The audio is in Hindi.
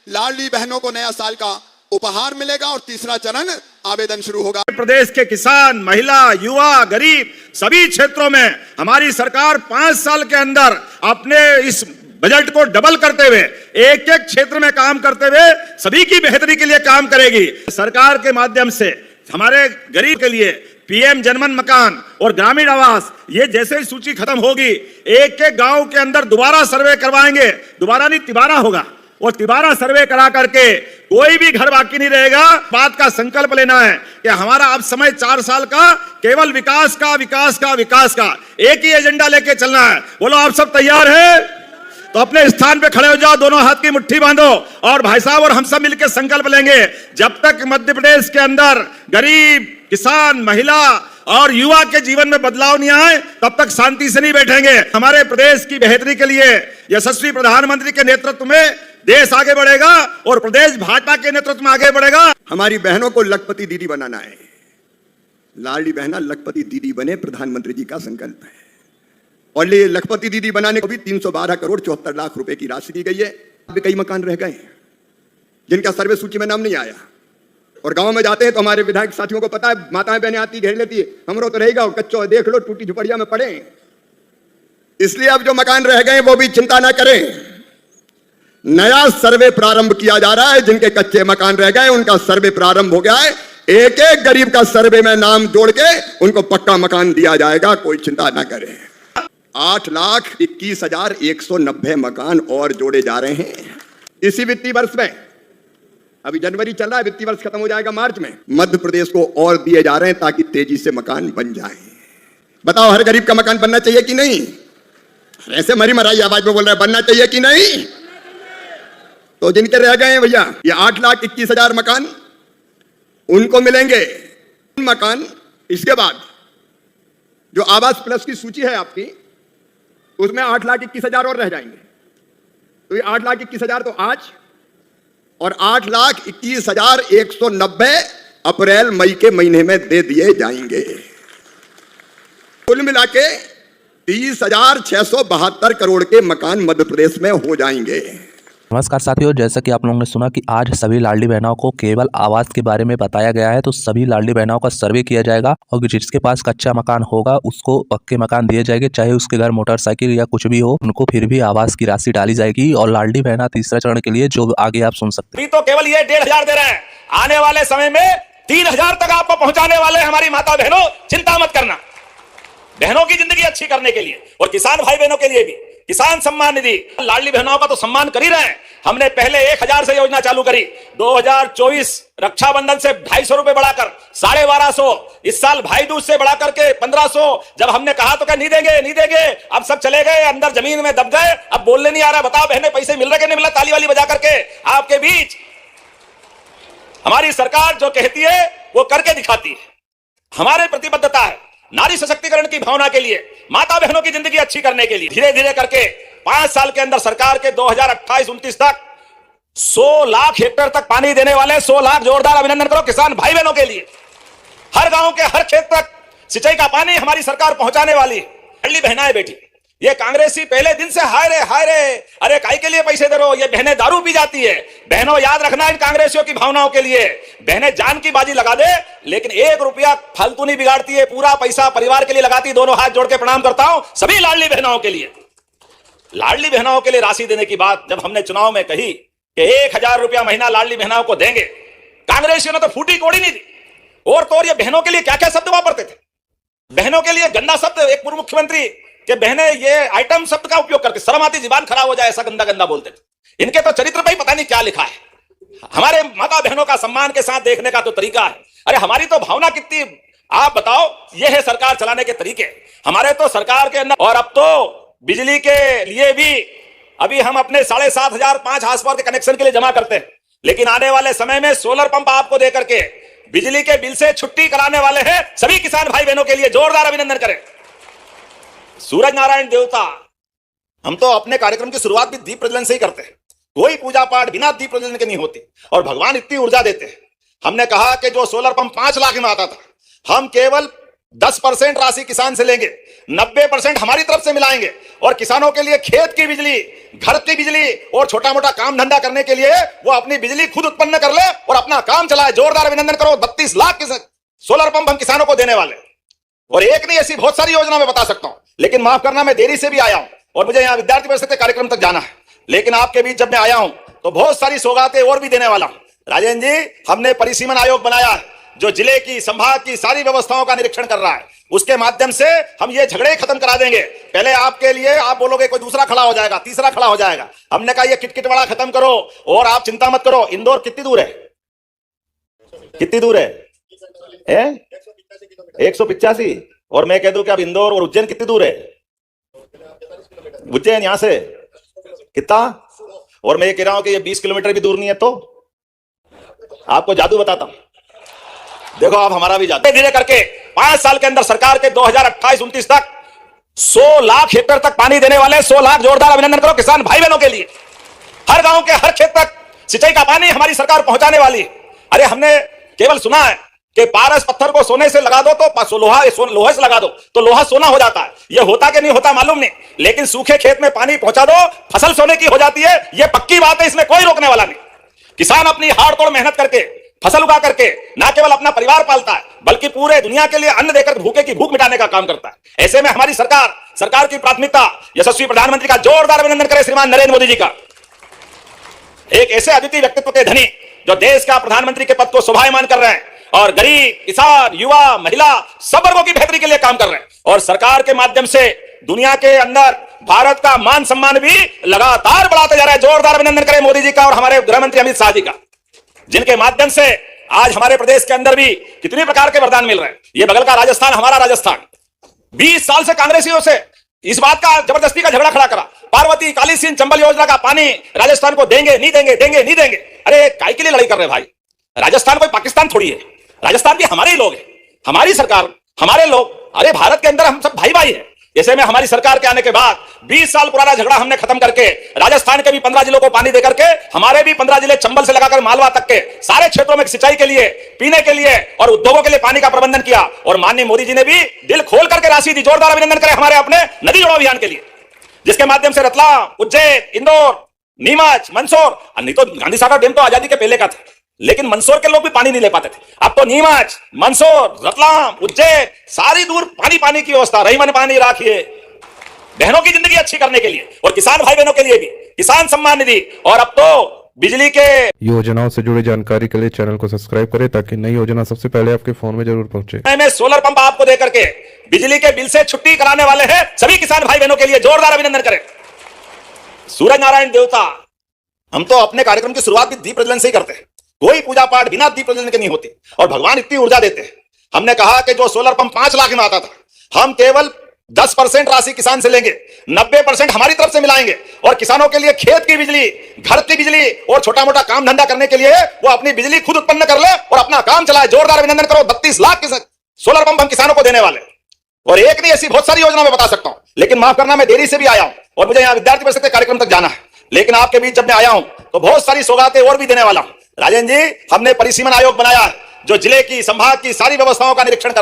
लाडली बहनों को नया साल का उपहार मिलेगा और तीसरा चरण आवेदन शुरू होगा। प्रदेश के किसान, महिला, युवा, गरीब सभी क्षेत्रों में हमारी सरकार 5 साल के अंदर अपने इस बजट को डबल करते हुए एक एक क्षेत्र में काम करते हुए सभी की बेहतरी के लिए काम करेगी। सरकार के माध्यम से हमारे गरीब के लिए पीएम जनमन मकान और ग्रामीण आवास, ये जैसे ही सूची खत्म होगी एक एक गांव के अंदर दोबारा सर्वे करवाएंगे, दोबारा नहीं तिबारा होगा, और तिबारा सर्वे करा करके कोई भी घर बाकी नहीं रहेगा। बात का संकल्प लेना है कि हमारा अब समय 4 साल का केवल विकास का, विकास का, विकास का एक ही एजेंडा लेके चलना है। बोलो आप सब तैयार हैं? तो अपने स्थान पे खड़े हो जाओ, दोनों हाथ की मुट्ठी बांधो और भाई साहब और हम सब मिलकर संकल्प लेंगे, जब तक मध्य प्रदेश के अंदर गरीब, किसान, महिला और युवा के जीवन में बदलाव नहीं आए तब तक शांति से नहीं बैठेंगे। हमारे प्रदेश की बेहतरी के लिए यशस्वी प्रधानमंत्री के नेतृत्व में देश आगे बढ़ेगा और प्रदेश भाजपा के नेतृत्व में आगे बढ़ेगा। हमारी बहनों को लखपति दीदी बनाना है। लाडली बहना लखपति दीदी बने, प्रधानमंत्री जी का संकल्प है। और ये लखपति दीदी बनाने को भी 312 करोड़ 74 लाख रुपए की राशि दी गई है। अभी कई मकान रह गए जिनका सर्वे सूची में नाम नहीं आया, और गांव में जाते हैं तो हमारे विधायक साथियों को पता है, माताएं बहनें आती घेर लेती है, हमरो तो रहेगा कच्चो देख लो, टूटी झुपड़िया में पड़े। इसलिए अब जो मकान रह गए वो भी चिंता ना करें, नया सर्वे प्रारंभ किया जा रहा है। जिनके कच्चे मकान रह गए उनका सर्वे प्रारंभ हो गया है। एक एक गरीब का सर्वे में नाम जोड़ के उनको पक्का मकान दिया जाएगा, कोई चिंता ना करें। 8,21,190 मकान और जोड़े जा रहे हैं इसी वित्तीय वर्ष में। अभी जनवरी चल रहा है, वित्तीय वर्ष खत्म हो जाएगा मार्च में। मध्य प्रदेश को और दिए जा रहे हैं ताकि तेजी से मकान बन जाए। बताओ हर गरीब का मकान बनना चाहिए कि नहीं? ऐसे मरी मराई आवाज में बोल रहे हैं बनना चाहिए कि नहीं? तो जिनके रह गए हैं भैया ये 8,21,000 मकान उनको मिलेंगे मकान। इसके बाद जो आवास प्लस की सूची है आपकी, उसमें 8,21,000 और रह जाएंगे। तो ये 8,21,000 तो आज, और 8,21,190 अप्रैल मई के महीने में दे दिए जाएंगे। कुल मिला के 30,672 करोड़ के मकान मध्य प्रदेश में हो जाएंगे। नमस्कार साथियों, जैसा कि आप लोगों ने सुना कि आज सभी लाडली बहनों को केवल आवास के बारे में बताया गया है, तो सभी लाडली बहनों का सर्वे किया जाएगा और जिसके पास कच्चा मकान होगा उसको पक्के मकान दिए जाएंगे, चाहे उसके घर मोटरसाइकिल या कुछ भी हो, उनको फिर भी आवास की राशि डाली जाएगी। और लाडली बहना तीसरा चरण के लिए जो आगे आप सुन सकते हैं। तो केवल ये 1,500 दे रहे हैं, आने वाले समय में 3,000 तक आपको पहुंचाने वाले हमारी माता बहनों, चिंता मत करना। बहनों की जिंदगी अच्छी करने के लिए और किसान भाई बहनों के लिए भी किसान सम्मान निधि, लाडली बहनों का तो सम्मान कर ही रहे हैं। हमने पहले 1,000 से योजना चालू करी, 2024 रक्षाबंधन से 250 रुपए बढ़ाकर 1,250, इस साल भाई दूज से बढ़ा करके 1,500। जब हमने कहा तो क्या नहीं देंगे, नहीं देंगे, अब सब चले गए अंदर जमीन में दब गए, अब बोलने नहीं आ रहा। बताओ बहने पैसे मिल रहे कि नहीं मिल रहा? ताली वाली बजा करके आपके बीच हमारी सरकार जो कहती है वो करके दिखाती है। हमारे प्रतिबद्धता है नारी सशक्तिकरण की भावना के लिए, माता बहनों की जिंदगी अच्छी करने के लिए। धीरे धीरे करके 5 साल के अंदर सरकार के 2028-29 तक 100 लाख हेक्टेयर तक पानी देने वाले 100 लाख, जोरदार अभिनंदन करो किसान भाई बहनों के लिए। हर गांव के हर खेत तक सिंचाई का पानी हमारी सरकार पहुंचाने वाली है। लाडली बहनाएं बेटी, ये कांग्रेसी पहले दिन से हाय रे अरे काई के लिए पैसे दे रहे हो, ये बहनें दारू पी जाती है। बहनों याद रखना इन कांग्रेसियों की भावनाओं के लिए, बहनें जान की बाजी लगा दे लेकिन 1 रुपया फालतू नहीं बिगाड़ती है, पूरा पैसा परिवार के लिए लगाती। दोनों हाथ जोड़ के प्रणाम करता हूं सभी लाडली बहनों के लिए। लाडली बहनों के लिए राशि देने की बात जब हमने चुनाव में कही कि 1,000 रुपया महीना लाडली बहनों को देंगे, कांग्रेसियों ने तो फूटी कोड़ी नहीं दी। और तो और ये बहनों के लिए क्या क्या शब्द वापरते थे, बहनों के लिए गंदा शब्द। एक पूर्व मुख्यमंत्री के बहने ये आइटम शब्द का उपयोग करके शर्म आती, जुबान खराब हो जाए ऐसा गंदा गंदा बोलते थे। इनके तो चरित्र पे ही पता नहीं क्या लिखा है। हमारे माता बहनों का सम्मान के साथ देखने का तो तरीका है, अरे हमारी तो भावना कितनी, आप बताओ। ये है सरकार चलाने के तरीके हमारे तो सरकार के अंदर। और अब तो बिजली के लिए भी अभी हम अपने 7,500 5 हाउस पावर के कनेक्शन के लिए जमा करते हैं, लेकिन आने वाले समय में सोलर पंप आपको देकर के बिजली के बिल से छुट्टी कराने वाले हैं सभी किसान भाई बहनों के लिए। जोरदार अभिनंदन करें। सूरज नारायण देवता, हम तो अपने कार्यक्रम की शुरुआत भी दीप प्रज्वलन से ही करते हैं। कोई पूजा पाठ बिना दीप प्रज्वलन के नहीं होती, और भगवान इतनी ऊर्जा देते हैं। हमने कहा कि जो सोलर पंप 5 लाख में आता था, हम केवल 10% राशि किसान से लेंगे, 90% हमारी तरफ से मिलाएंगे और किसानों के लिए खेत की बिजली, घर की बिजली और छोटा मोटा काम धंधा करने के लिए वो अपनी बिजली खुद उत्पन्न कर ले और अपना काम चलाए। जोरदार अभिनंदन करो। 32 लाख के सोलर पंप हम किसानों को देने वाले, और एक नहीं ऐसी बहुत सारी योजना मैं बता सकता हूं, लेकिन माफ करना मैं देरी से भी आया हूं और मुझे यहां विद्यार्थी परिषद के कार्यक्रम तक जाना है, लेकिन आपके बीच जब मैं आया हूं तो बहुत सारी सौगातें और भी देने वाला हूं। राजेंद्र जी, हमने परिसीमन आयोग बनाया है जो जिले की, संभाग की सारी व्यवस्थाओं का निरीक्षण कर रहा है। उसके माध्यम से हम ये झगड़े खत्म करा देंगे। पहले आपके लिए आप बोलोगे कोई दूसरा खड़ा हो जाएगा, तीसरा खड़ा हो जाएगा। हमने कहा ये किटकिट वाला खत्म करो और आप चिंता मत करो। इंदौर कितनी दूर है? कितनी दूर है? 185। और मैं कह दूं कि अब इंदौर और उज्जैन कितनी दूर है? उज्जैन यहां से कितना? और मैं ये कह रहा हूं कि ये 20 किलोमीटर भी दूर नहीं है। तो आपको जादू बताता हूं, देखो आप हमारा भी जादू। धीरे करके 5 साल के अंदर सरकार के 2028-29 तक 100 लाख हेक्टेयर तक पानी देने वाले। 100 लाख, जोरदार अभिनंदन करो किसान भाई बहनों के लिए। हर गांव के हर खेत तक सिंचाई का पानी हमारी सरकार पहुंचाने वाली है। अरे हमने केवल सुना है कि पारस पत्थर को सोने से लगा दो तो लोहे से लगा दो तो लोहा सोना हो जाता है। यह होता कि नहीं होता मालूम नहीं, लेकिन सूखे खेत में पानी पहुंचा दो, फसल सोने की हो जाती है। यह पक्की बात है, इसमें कोई रोकने वाला नहीं। किसान अपनी हाड़-तोड़ मेहनत करके, फसल उगा करके ना केवल अपना परिवार पालता है, बल्कि पूरे दुनिया के लिए अन्न देकर भूखे की भूख मिटाने का काम करता है। ऐसे में हमारी सरकार की प्राथमिकता, यशस्वी प्रधानमंत्री का जोरदार अभिनंदन करें श्रीमान नरेंद्र मोदी जी का। एक ऐसे अद्वितीय व्यक्तित्व के धनी जो देश का प्रधानमंत्री के पद को शोभायमान कर रहे हैं और गरीब, किसान, युवा, महिला सब वर्गों की बेहतरी के लिए काम कर रहे हैं। और सरकार के माध्यम से दुनिया के अंदर भारत का मान सम्मान भी लगातार बढ़ाते जा रहा है। जोरदार अभिनंदन करें मोदी जी का और हमारे गृह मंत्री अमित शाह जी का, जिनके माध्यम से आज हमारे प्रदेश के अंदर भी कितने प्रकार के वरदान मिल रहे हैं। ये बगल का राजस्थान, हमारा राजस्थान 20 साल से कांग्रेसियों से इस बात का जबरदस्ती का झगड़ा खड़ा करा। पार्वती, काली सिंध, चंबल योजना का पानी राजस्थान को देंगे नहीं देंगे, देंगे नहीं देंगे। अरे काय के लिए लड़ाई कर रहे भाई? राजस्थान कोई पाकिस्तान थोड़ी है, राजस्थान भी हमारे ही लोग हैं, हमारी सरकार, हमारे लोग। अरे भारत के अंदर हम सब भाई भाई हैं। ऐसे में हमारी सरकार के आने के बाद 20 साल पुराना झगड़ा हमने खत्म करके राजस्थान के भी 15 जिलों को पानी देकर के, हमारे भी 15 जिले चंबल से लगाकर मालवा तक के सारे क्षेत्रों में सिंचाई के लिए, पीने के लिए और उद्योगों के लिए पानी का प्रबंधन किया। और माननीय मोदी जी ने भी दिल खोल करके राशि दी। जोरदार अभिनंदन करें हमारे अपने नदी जोड़ो अभियान के लिए, जिसके माध्यम से रतलाम, उज्जैन, इंदौर, नीमच, मंदसौर, नहीं तो गांधी सागर डैम तो आजादी के पहले का था, लेकिन मंदसौर के लोग भी पानी नहीं ले पाते थे। अब तो नीमच, मंदसौर, रतलाम, उज्जैन सारी दूर पानी की व्यवस्था। रहीमन पानी राखिए, बहनों की जिंदगी अच्छी करने के लिए और किसान भाई बहनों के लिए भी किसान सम्मान निधि। और अब तो बिजली के योजनाओं से जुड़ी जानकारी के लिए चैनल को सब्सक्राइब करें ताकि नई योजना सबसे पहले आपके फोन में जरूर पहुंचे। में सोलर पंप आपको देकर के बिजली के बिल से छुट्टी कराने वाले हैं सभी किसान भाई बहनों के लिए। जोरदार अभिनंदन करें। सूरज नारायण देवता, हम तो अपने कार्यक्रम की शुरुआत भी दीप प्रज्वलन से ही करते हैं। कोई पूजा पाठ बिना दीप प्रज्वलन के नहीं होती और भगवान इतनी ऊर्जा देते हैं। हमने कहा कि जो सोलर पंप 5 लाख में आता था, हम केवल 10% राशि किसान से लेंगे, 90% हमारी तरफ से मिलाएंगे और किसानों के लिए खेत की बिजली, घर की बिजली और छोटा मोटा काम धंधा करने के लिए वो अपनी बिजली खुद उत्पन्न कर ले और अपना काम चलाए। जोरदार अभिनंदन करो। 32 लाख के सोलर पंप हम किसानों को देने वाले, और एक नहीं ऐसी बहुत सारी योजना मैं बता सकता हूं, लेकिन माफ करना मैं देरी से भी आया हूं और मुझे यहां विद्यार्थी परिषद के कार्यक्रम तक जाना है, लेकिन आपके बीच जब मैं आया हूं तो बहुत सारी सौगातें और भी देने वाला हूं। राजेंद्र जी, हमने परिसीमन आयोग बनाया है जो जिले की, संभाग की सारी व्यवस्थाओं का निरीक्षण कर